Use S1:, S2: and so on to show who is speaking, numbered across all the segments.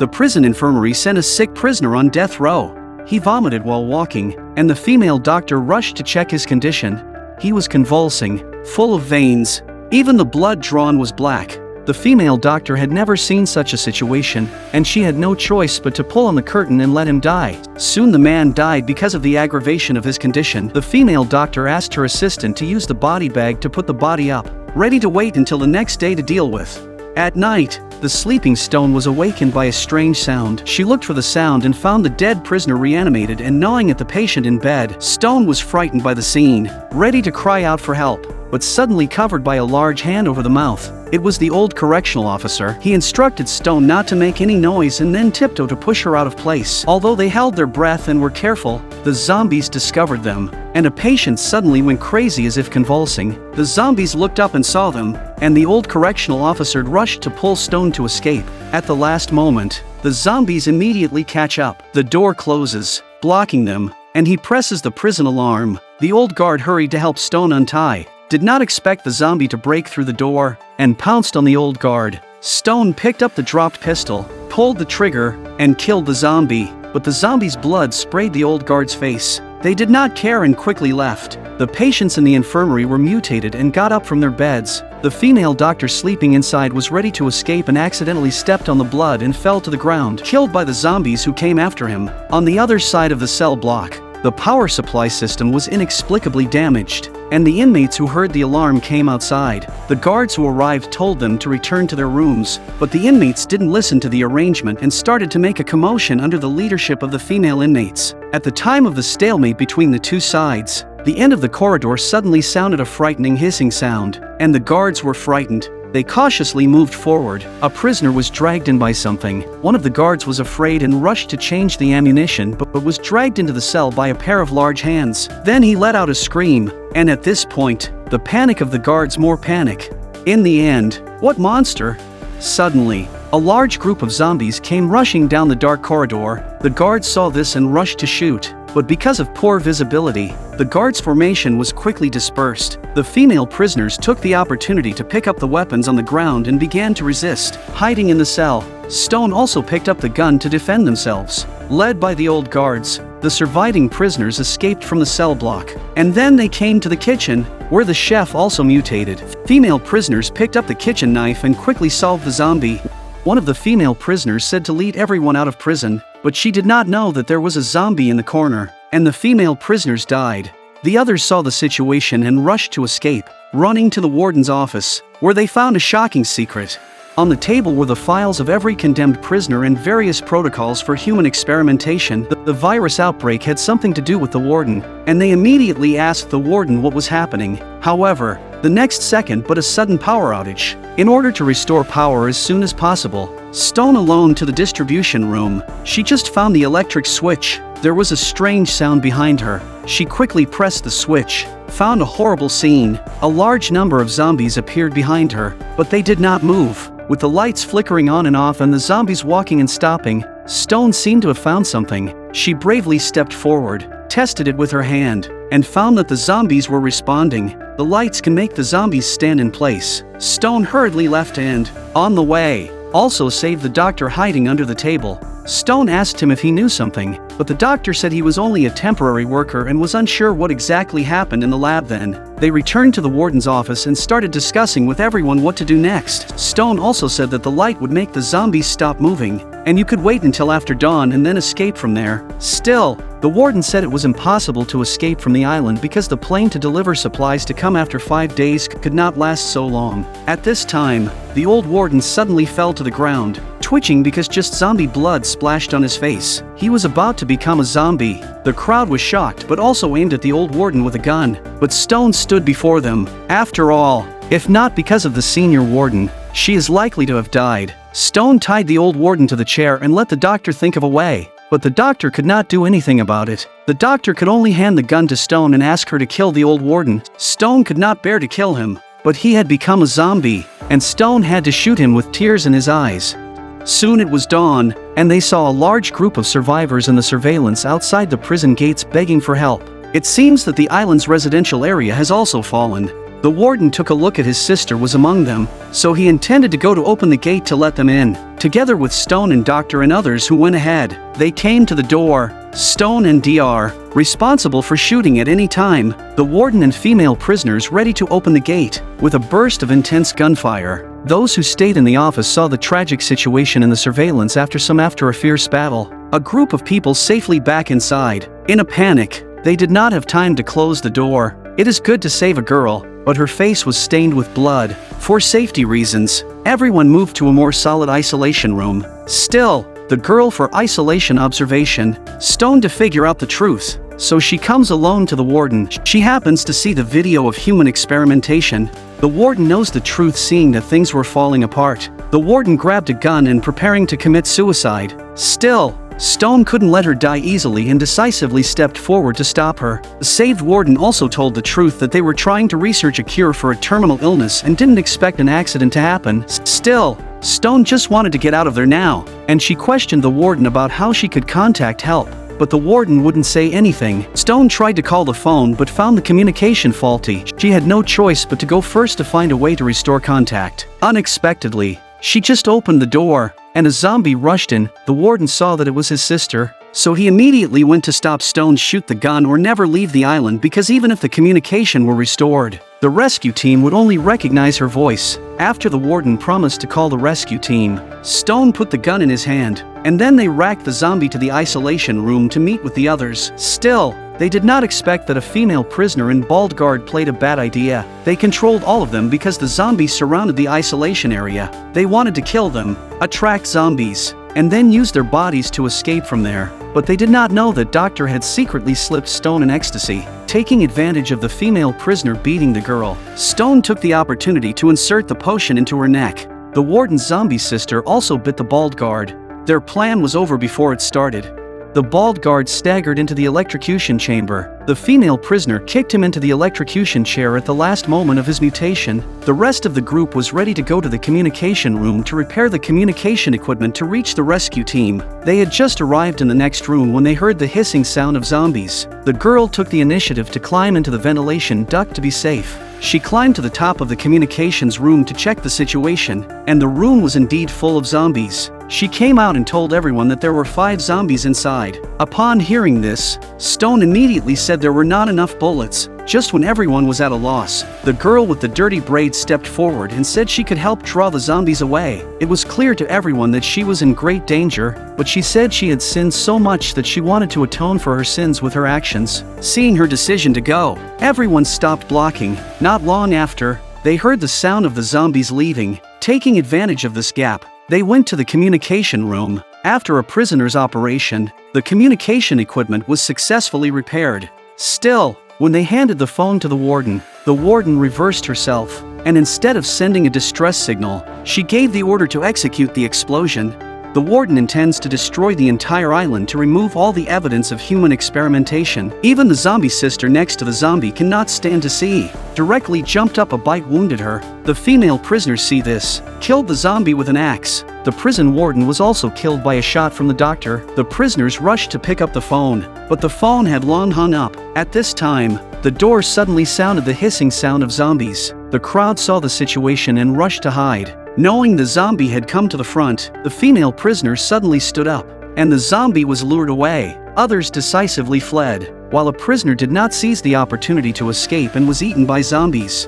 S1: The prison infirmary sent a sick prisoner on death row. He vomited while walking, and the female doctor rushed to check his condition. He was convulsing, full of veins. Even the blood drawn was black. The female doctor had never seen such a situation, and she had no choice but to pull on the curtain and let him die. Soon the man died because of the aggravation of his condition. The female doctor asked her assistant to use the body bag to put the body up, ready to wait until the next day to deal with. At night, the sleeping Stone was awakened by a strange sound. She looked for the sound and found the dead prisoner reanimated and gnawing at the patient in bed. Stone was frightened by the scene, ready to cry out for help, but suddenly covered by a large hand over the mouth. It was the old correctional officer. He instructed Stone not to make any noise and then tiptoe to push her out of place. Although they held their breath and were careful, the zombies discovered them, and a patient suddenly went crazy as if convulsing. The zombies looked up and saw them, and the old correctional officer rushed to pull Stone to escape. At the last moment, the zombies immediately catch up. The door closes, blocking them, and he presses the prison alarm. The old guard hurried to help Stone untie, did not expect the zombie to break through the door, and pounced on the old guard. Stone picked up the dropped pistol, pulled the trigger, and killed the zombie, but the zombie's blood sprayed the old guard's face. They did not care and quickly left. The patients in the infirmary were mutated and got up from their beds. The female doctor sleeping inside was ready to escape and accidentally stepped on the blood and fell to the ground, killed by the zombies who came after him. On the other side of the cell block, the power supply system was inexplicably damaged, and the inmates who heard the alarm came outside. The guards who arrived told them to return to their rooms, but the inmates didn't listen to the arrangement and started to make a commotion under the leadership of the female inmates. At the time of the stalemate between the two sides, the end of the corridor suddenly sounded a frightening hissing sound, and the guards were frightened. They cautiously moved forward. A prisoner was dragged in by something. One of the guards was afraid and rushed to change the ammunition but was dragged into the cell by a pair of large hands. Then he let out a scream, and at this point, the panic of the guards more panic. In the end, what monster? Suddenly, a large group of zombies came rushing down the dark corridor. The guards saw this and rushed to shoot, but because of poor visibility, the guards' formation was quickly dispersed. The female prisoners took the opportunity to pick up the weapons on the ground and began to resist, hiding in the cell. Stone also picked up the gun to defend themselves. Led by the old guards, the surviving prisoners escaped from the cell block, and then they came to the kitchen, where the chef also mutated. Female prisoners picked up the kitchen knife and quickly solved the zombie. One of the female prisoners said to lead everyone out of prison, but she did not know that there was a zombie in the corner, and the female prisoners died. The others saw the situation and rushed to escape, running to the warden's office, where they found a shocking secret. On the table were the files of every condemned prisoner and various protocols for human experimentation. The virus outbreak had something to do with the warden, and they immediately asked the warden what was happening. However, the next second but a sudden power outage. In order to restore power as soon as possible, Stone alone to the distribution room. She just found the electric switch. There was a strange sound behind her. She quickly pressed the switch, found a horrible scene. A large number of zombies appeared behind her, but they did not move. With the lights flickering on and off and the zombies walking and stopping, Stone seemed to have found something. She bravely stepped forward, tested it with her hand, and found that the zombies were responding. The lights can make the zombies stand in place. Stone hurriedly left and, on the way, also saved the doctor hiding under the table. Stone asked him if he knew something, but the doctor said he was only a temporary worker and was unsure what exactly happened in the lab then. They returned to the warden's office and started discussing with everyone what to do next. Stone also said that the light would make the zombies stop moving, and you could wait until after dawn and then escape from there. Still, the warden said it was impossible to escape from the island because the plane to deliver supplies to come after 5 days could not last so long. At this time, the old warden suddenly fell to the ground, twitching because just zombie blood splashed on his face. He was about to become a zombie. The crowd was shocked but also aimed at the old warden with a gun, but Stone stood before them. After all, if not because of the senior warden, she is likely to have died. Stone tied the old warden to the chair and let the doctor think of a way, but the doctor could not do anything about it. The doctor could only hand the gun to Stone and ask her to kill the old warden. Stone could not bear to kill him, but he had become a zombie, and Stone had to shoot him with tears in his eyes. Soon it was dawn, and they saw a large group of survivors in the surveillance outside the prison gates begging for help. It seems that the island's residential area has also fallen. The warden took a look at his sister was among them, so he intended to go to open the gate to let them in. Together with Stone and Doctor and others who went ahead, they came to the door. Stone and Dr. responsible for shooting at any time, the warden and female prisoners ready to open the gate. With a burst of intense gunfire, those who stayed in the office saw the tragic situation in the surveillance after a fierce battle. A group of people safely back inside. In a panic, they did not have time to close the door. It is good to save a girl, but her face was stained with blood. For safety reasons, everyone moved to a more solid isolation room. Still, the girl for isolation observation, Stone to figure out the truth. So she comes alone to the warden. She happens to see the video of human experimentation. The warden knows the truth, seeing that things were falling apart. The warden grabbed a gun and preparing to commit suicide. Still, Stone couldn't let her die easily and decisively stepped forward to stop her. The saved warden also told the truth that they were trying to research a cure for a terminal illness and didn't expect an accident to happen. Still, Stone just wanted to get out of there now, and she questioned the warden about how she could contact help. But the warden wouldn't say anything. Stone tried to call the phone but found the communication faulty. She had no choice but to go first to find a way to restore contact. Unexpectedly, she just opened the door, and a zombie rushed in. The warden saw that it was his sister, so he immediately went to stop Stone shoot the gun or never leave the island, because even if the communication were restored, the rescue team would only recognize her voice. After the warden promised to call the rescue team, Stone put the gun in his hand, and then they racked the zombie to the isolation room to meet with the others. Still, they did not expect that a female prisoner in bald guard played a bad idea. They controlled all of them because the zombies surrounded the isolation area. They wanted to kill them, attract zombies, and then use their bodies to escape from there. But they did not know that Doctor had secretly slipped Stone in ecstasy. Taking advantage of the female prisoner beating the girl, Stone took the opportunity to insert the potion into her neck. The warden's zombie sister also bit the bald guard. Their plan was over before it started. The bald guard staggered into the electrocution chamber. The female prisoner kicked him into the electrocution chair at the last moment of his mutation. The rest of the group was ready to go to the communication room to repair the communication equipment to reach the rescue team. They had just arrived in the next room when they heard the hissing sound of zombies. The girl took the initiative to climb into the ventilation duct to be safe. She climbed to the top of the communications room to check the situation, and the room was indeed full of zombies. She came out and told everyone that there were 5 zombies inside. Upon hearing this, Stone immediately said there were not enough bullets. Just when everyone was at a loss, the girl with the dirty braids stepped forward and said she could help draw the zombies away. It was clear to everyone that she was in great danger, but she said she had sinned so much that she wanted to atone for her sins with her actions. Seeing her decision to go, everyone stopped blocking. Not long after, they heard the sound of the zombies leaving. Taking advantage of this gap, they went to the communication room. After a prisoner's operation, the communication equipment was successfully repaired. Still, when they handed the phone to the warden reversed herself, and instead of sending a distress signal, she gave the order to execute the explosion. The warden intends to destroy the entire island to remove all the evidence of human experimentation. Even the zombie sister next to the zombie cannot stand to see. Directly jumped up, a bite wounded her. The female prisoners see this, killed the zombie with an axe. The prison warden was also killed by a shot from the doctor. The prisoners rushed to pick up the phone, but the phone had long hung up. At this time, the door suddenly sounded the hissing sound of zombies. The crowd saw the situation and rushed to hide. Knowing the zombie had come to the front, the female prisoner suddenly stood up, and the zombie was lured away. Others decisively fled, while a prisoner did not seize the opportunity to escape and was eaten by zombies.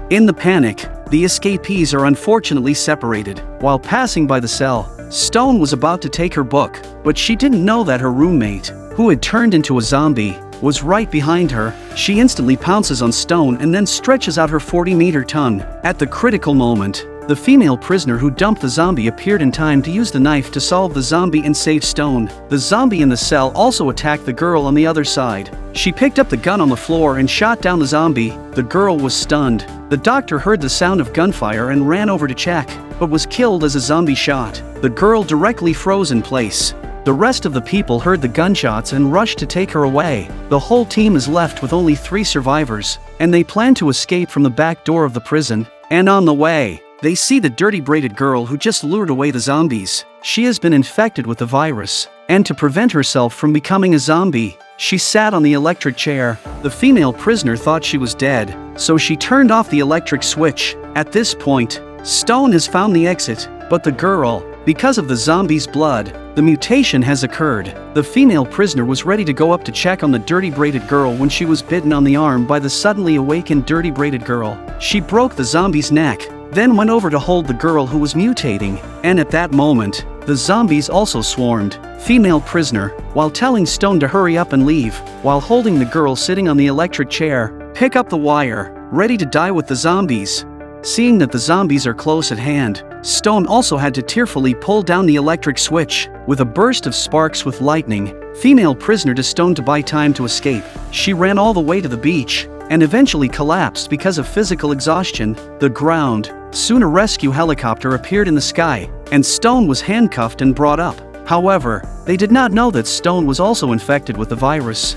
S1: In the panic, the escapees are unfortunately separated. While passing by the cell, Stone was about to take her book, but she didn't know that her roommate, who had turned into a zombie, was right behind her. She instantly pounces on Stone and then stretches out her 40-meter tongue. At the critical moment, the female prisoner who dumped the zombie appeared in time to use the knife to solve the zombie and save Stone. The zombie in the cell also attacked the girl on the other side. She picked up the gun on the floor and shot down the zombie. The girl was stunned. The doctor heard the sound of gunfire and ran over to check, but was killed as a zombie shot. The girl directly froze in place. The rest of the people heard the gunshots and rushed to take her away. The whole team is left with only 3 survivors, and they plan to escape from the back door of the prison. And on the way, they see the dirty braided girl who just lured away the zombies. She has been infected with the virus, and to prevent herself from becoming a zombie, She sat on the electric chair. The female prisoner thought she was dead, so she turned off the electric switch. At this point, Stone has found the exit, but the girl, because of the zombie's blood, the mutation has occurred. The female prisoner was ready to go up to check on the dirty braided girl when she was bitten on the arm by the suddenly awakened dirty braided girl. She broke the zombie's neck, then went over to hold the girl who was mutating, and at that moment, the zombies also swarmed. Female prisoner, while telling Stone to hurry up and leave, while holding the girl sitting on the electric chair, pick up the wire, ready to die with the zombies. Seeing that the zombies are close at hand, Stone also had to tearfully pull down the electric switch. With a burst of sparks with lightning, female prisoner to Stone to buy time to escape. She ran all the way to the beach, and eventually collapsed because of physical exhaustion. The ground. Soon a rescue helicopter appeared in the sky, and Stone was handcuffed and brought up. However, they did not know that Stone was also infected with the virus.